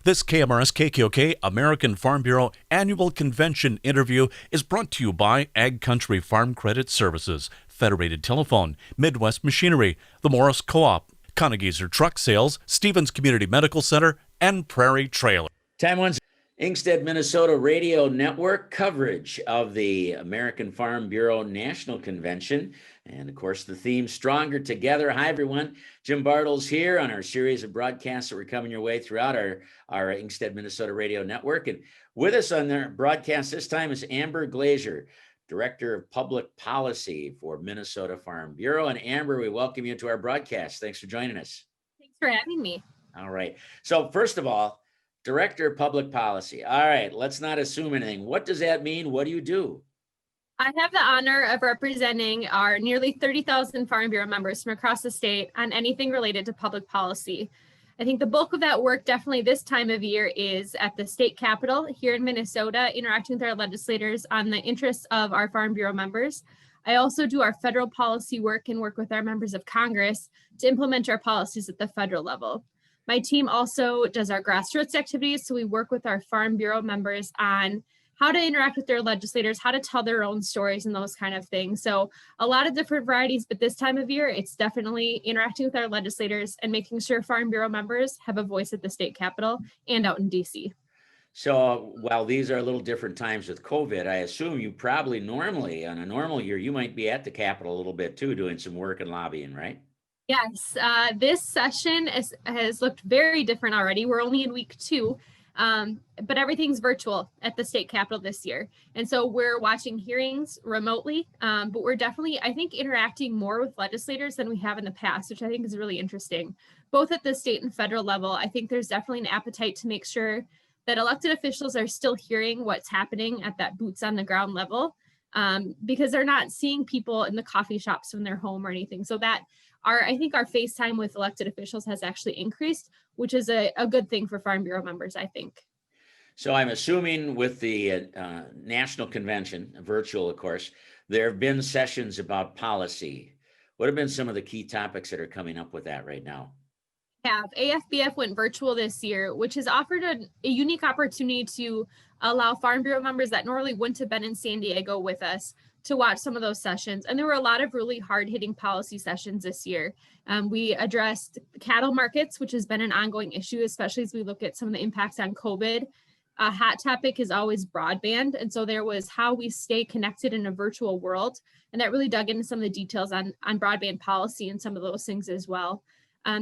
This KMRS-KKOK American Farm Bureau Annual Convention interview is brought to you by Ag Country Farm Credit Services, Federated Telephone, Midwest Machinery, the Morris Co-op, Glaeser Truck Sales, Stevens Community Medical Center, and Prairie Trailer. Time once. Inkstead, Minnesota Radio Network coverage of the American Farm Bureau National Convention. And of course, the theme, Stronger Together. Hi, everyone. Jim Bartels here on our series of broadcasts that we're coming your way throughout our Inkstead, Minnesota Radio Network. And with us on their broadcast this time is Amber Glaeser, Director of Public Policy for Minnesota Farm Bureau. And Amber, we welcome you to our broadcast. Thanks for joining us. Thanks for having me. All right. So first of all, Director of Public Policy. All right, let's not assume anything. What does that mean? What do you do? I have the honor of representing our nearly 30,000 Farm Bureau members from across the state on anything related to public policy. I think the bulk of that work definitely this time of year is at the state capitol here in Minnesota, interacting with our legislators on the interests of our Farm Bureau members. I also do our federal policy work and work with our members of Congress to implement our policies at the federal level. My team also does our grassroots activities, so we work with our Farm Bureau members on how to interact with their legislators, how to tell their own stories and those kind of things. So a lot of different varieties, but this time of year, it's definitely interacting with our legislators and making sure Farm Bureau members have a voice at the state capitol and out in DC. So while these are a little different times with COVID, I assume you probably normally, on a normal year, you might be at the capitol a little bit too, doing some work and lobbying, right? Yes, this session has looked very different already. We're only in week 2, but everything's virtual at the state capitol this year. And so we're watching hearings remotely, but we're definitely, I think, interacting more with legislators than we have in the past, which I think is really interesting. Both at the state and federal level, I think there's definitely an appetite to make sure that elected officials are still hearing what's happening at that boots on the ground level, because they're not seeing people in the coffee shops when they're home or anything. So that I think our FaceTime with elected officials has actually increased, which is a good thing for Farm Bureau members, I think. So I'm assuming with the national convention, virtual, of course, there have been sessions about policy. What have been some of the key topics that are coming up with that right now? AFBF went virtual this year, which has offered a unique opportunity to allow Farm Bureau members that normally wouldn't have been in San Diego with us to watch some of those sessions. And there were a lot of really hard-hitting policy sessions this year. We addressed cattle markets, which has been an ongoing issue, especially as we look at some of the impacts on COVID. A hot topic is always broadband. And so there was how we stay connected in a virtual world. And that really dug into some of the details on broadband policy and some of those things as well.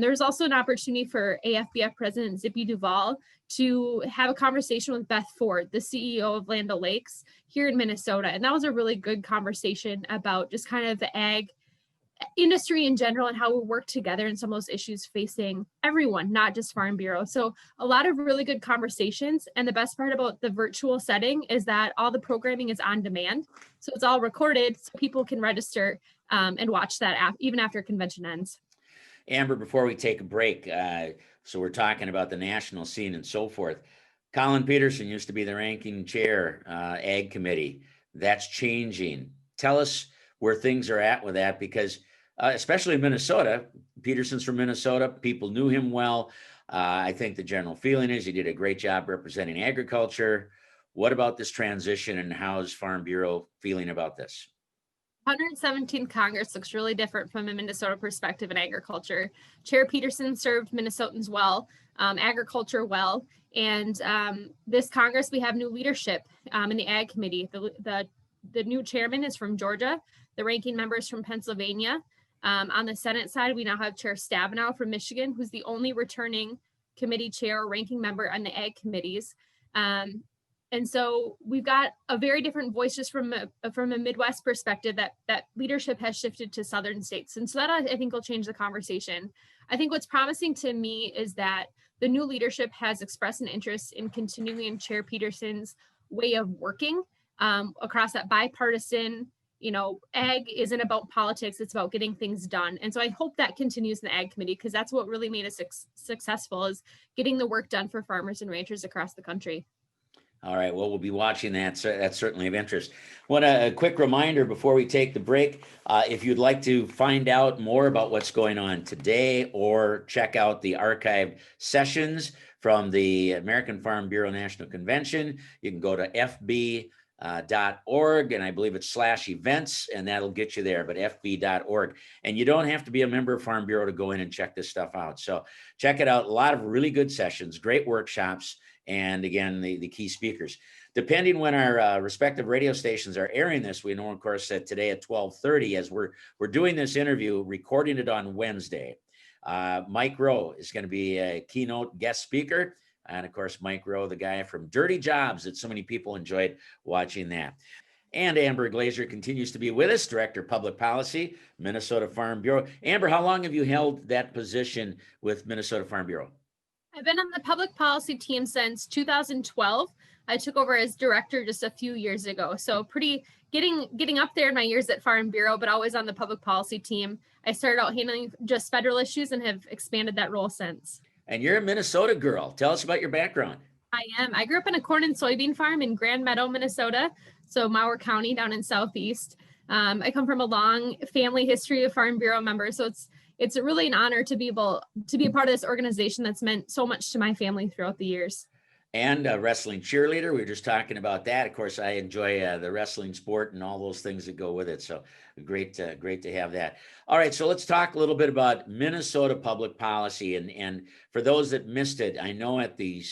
There's also an opportunity for AFBF President Zippy Duvall to have a conversation with Beth Ford, the CEO of Land O'Lakes here in Minnesota. And that was a really good conversation about just kind of the ag industry in general and how we work together in some of those issues facing everyone, not just Farm Bureau. So a lot of really good conversations. And the best part about the virtual setting is that all the programming is on demand. So it's all recorded so people can register and watch that even after convention ends. Amber, before we take a break, so we're talking about the national scene and so forth. Colin Peterson used to be the ranking chair, Ag Committee. That's changing. Tell us where things are at with that, because especially in Minnesota, Peterson's from Minnesota. People knew him well. I think the general feeling is he did a great job representing agriculture. What about this transition, and how's Farm Bureau feeling about this? 117th Congress looks really different from a Minnesota perspective in agriculture. Chair Peterson served Minnesotans well, agriculture well, and this Congress, we have new leadership in the Ag Committee. The new chairman is from Georgia. The ranking member is from Pennsylvania. On the Senate side, we now have Chair Stabenow from Michigan, who's the only returning committee chair or ranking member on the Ag committees. And so we've got a very different voice just from a Midwest perspective that leadership has shifted to Southern states. And so that I think will change the conversation. I think what's promising to me is that the new leadership has expressed an interest in continuing Chair Peterson's way of working across that bipartisan, ag isn't about politics, it's about getting things done. And so I hope that continues in the Ag Committee, because that's what really made us successful, is getting the work done for farmers and ranchers across the country. All right, well, we'll be watching that. So that's certainly of interest. A quick reminder before we take the break, if you'd like to find out more about what's going on today or check out the archived sessions from the American Farm Bureau National Convention. You can go to fb.org, and I believe it's /events, and that'll get you there, but fb.org. And you don't have to be a member of Farm Bureau to go in and check this stuff out. So check it out. A lot of really good sessions, great workshops, and again, the key speakers. Depending when our respective radio stations are airing this, we know, of course, that today at 12:30, as we're doing this interview, recording it on Wednesday, Mike Rowe is going to be a keynote guest speaker. And of course, Mike Rowe, the guy from Dirty Jobs, that so many people enjoyed watching that. And Amber Glaeser continues to be with us, Director of Public Policy, Minnesota Farm Bureau. Amber, how long have you held that position with Minnesota Farm Bureau? I've been on the public policy team since 2012. I took over as director just a few years ago. So getting up there in my years at Farm Bureau, but always on the public policy team. I started out handling just federal issues and have expanded that role since. And you're a Minnesota girl. Tell us about your background. I am. I grew up in a corn and soybean farm in Grand Meadow, Minnesota. So Mower County down in Southeast. I come from a long family history of Farm Bureau members. So it's really an honor to be able to be a part of this organization that's meant so much to my family throughout the years. And a wrestling cheerleader. We were just talking about that. Of course, I enjoy the wrestling sport and all those things that go with it. So great to have that. All right, so let's talk a little bit about Minnesota public policy. And for those that missed it, I know at the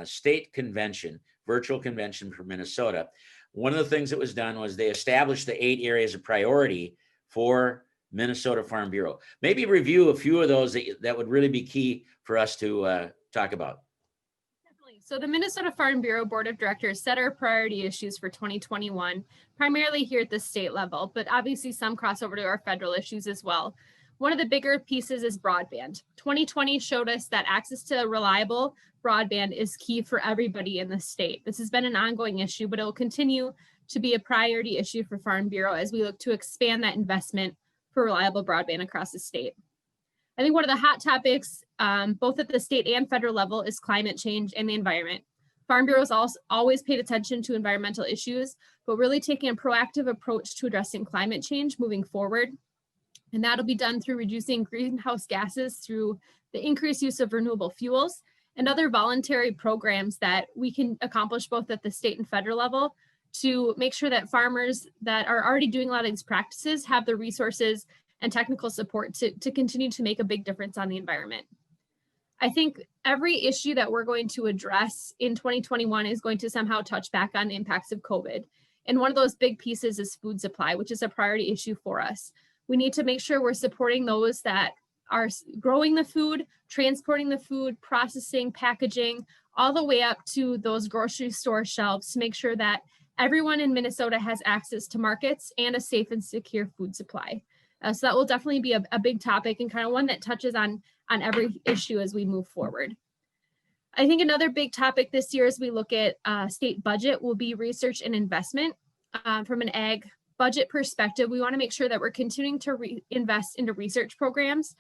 state convention, virtual convention for Minnesota, one of the things that was done was they established the 8 areas of priority for Minnesota Farm Bureau. Maybe review a few of those that would really be key for us to talk about. So the Minnesota Farm Bureau Board of Directors set our priority issues for 2021, primarily here at the state level, but obviously some crossover to our federal issues as well. One of the bigger pieces is broadband. 2020 showed us that access to reliable broadband is key for everybody in the state. This has been an ongoing issue, but it will continue to be a priority issue for Farm Bureau as we look to expand that investment for reliable broadband across the state. I think one of the hot topics, both at the state and federal level, is climate change and the environment. Farm Bureau has always paid attention to environmental issues, but really taking a proactive approach to addressing climate change moving forward. And that'll be done through reducing greenhouse gases through the increased use of renewable fuels and other voluntary programs that we can accomplish both at the state and federal level to make sure that farmers that are already doing a lot of these practices have the resources and technical support to continue to make a big difference on the environment. I think every issue that we're going to address in 2021 is going to somehow touch back on the impacts of COVID. And one of those big pieces is food supply, which is a priority issue for us. We need to make sure we're supporting those that are growing the food, transporting the food, processing, packaging, all the way up to those grocery store shelves to make sure that everyone in Minnesota has access to markets and a safe and secure food supply. So that will definitely be a big topic and kind of one that touches on every issue as we move forward. I think another big topic this year as we look at state budget will be research and investment. From an ag budget perspective, we want to make sure that we're continuing to invest into research programs.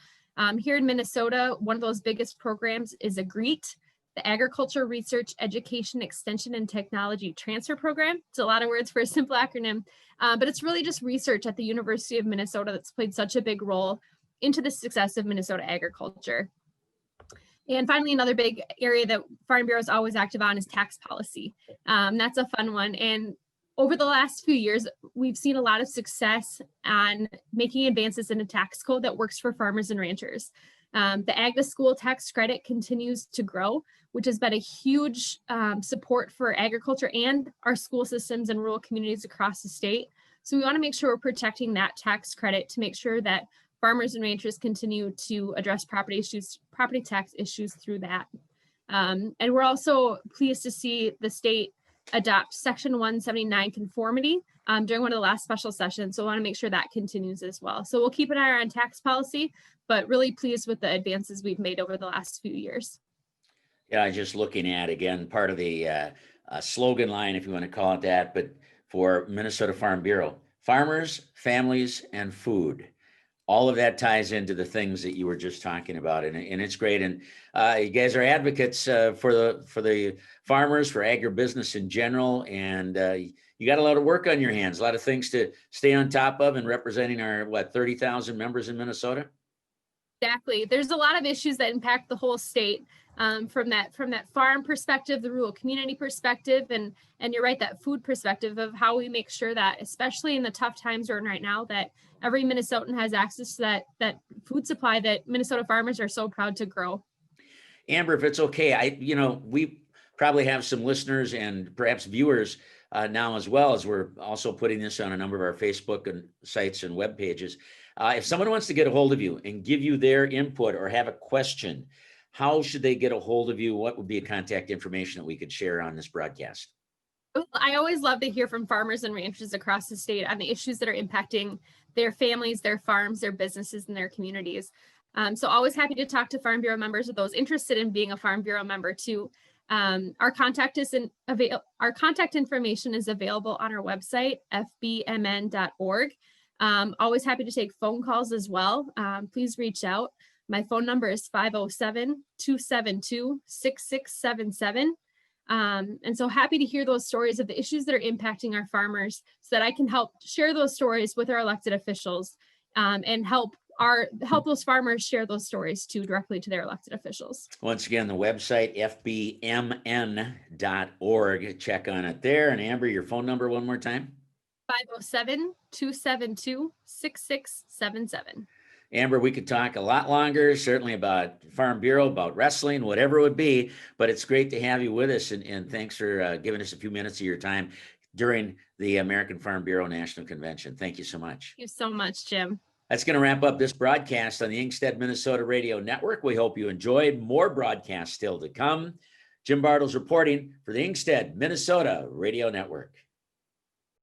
Here in Minnesota, one of those biggest programs is AGREET, the Agriculture Research, Education, Extension, and Technology Transfer Program. It's a lot of words for a simple acronym, but it's really just research at the University of Minnesota that's played such a big role into the success of Minnesota agriculture. And finally, another big area that Farm Bureau is always active on is tax policy. That's a fun one. And over the last few years, we've seen a lot of success on making advances in a tax code that works for farmers and ranchers. The Ag to School tax credit continues to grow, which has been a huge support for agriculture and our school systems and rural communities across the state. So we want to make sure we're protecting that tax credit to make sure that farmers and ranchers continue to address property tax issues through that. And we're also pleased to see the state adopt Section 179 conformity during one of the last special sessions. So I want to make sure that continues as well. So we'll keep an eye on tax policy, but really pleased with the advances we've made over the last few years. Yeah, just looking at, again, part of the slogan line, if you want to call it that, but for Minnesota Farm Bureau, farmers, families, and food. All of that ties into the things that you were just talking about, and it's great. And you guys are advocates for the farmers, for agribusiness in general, and you got a lot of work on your hands, a lot of things to stay on top of, and representing our 30,000 members in Minnesota. Exactly. There's a lot of issues that impact the whole state, from that farm perspective, the rural community perspective, and you're right, that food perspective of how we make sure that, especially in the tough times we're in right now, that every Minnesotan has access to that food supply that Minnesota farmers are so proud to grow. Amber, if it's okay, we probably have some listeners and perhaps viewers now, as well as we're also putting this on a number of our Facebook and sites and web pages. If someone wants to get a hold of you and give you their input or have a question, how should they get a hold of you? What would be a contact information that we could share on this broadcast? I always love to hear from farmers and ranchers across the state on the issues that are impacting their families, their farms, their businesses, and their communities. So always happy to talk to Farm Bureau members or those interested in being a Farm Bureau member too. Our contact information is available on our website, fbmn.org. Always happy to take phone calls as well. Please reach out. My phone number is 507-272-6677. And so happy to hear those stories of the issues that are impacting our farmers so that I can help share those stories with our elected officials, and help those farmers share those stories too directly to their elected officials. Once again, the website, fbmn.org. Check on it there. And Amber, your phone number one more time. 507-272-6677. Amber, we could talk a lot longer, certainly about Farm Bureau, about wrestling, whatever it would be, but it's great to have you with us, and thanks for giving us a few minutes of your time during the American Farm Bureau National Convention. Thank you so much. Thank you so much, Jim. That's going to wrap up this broadcast on the Ingstead, Minnesota Radio Network. We hope you enjoyed. More broadcasts still to come. Jim Bartels reporting for the Ingstead, Minnesota Radio Network.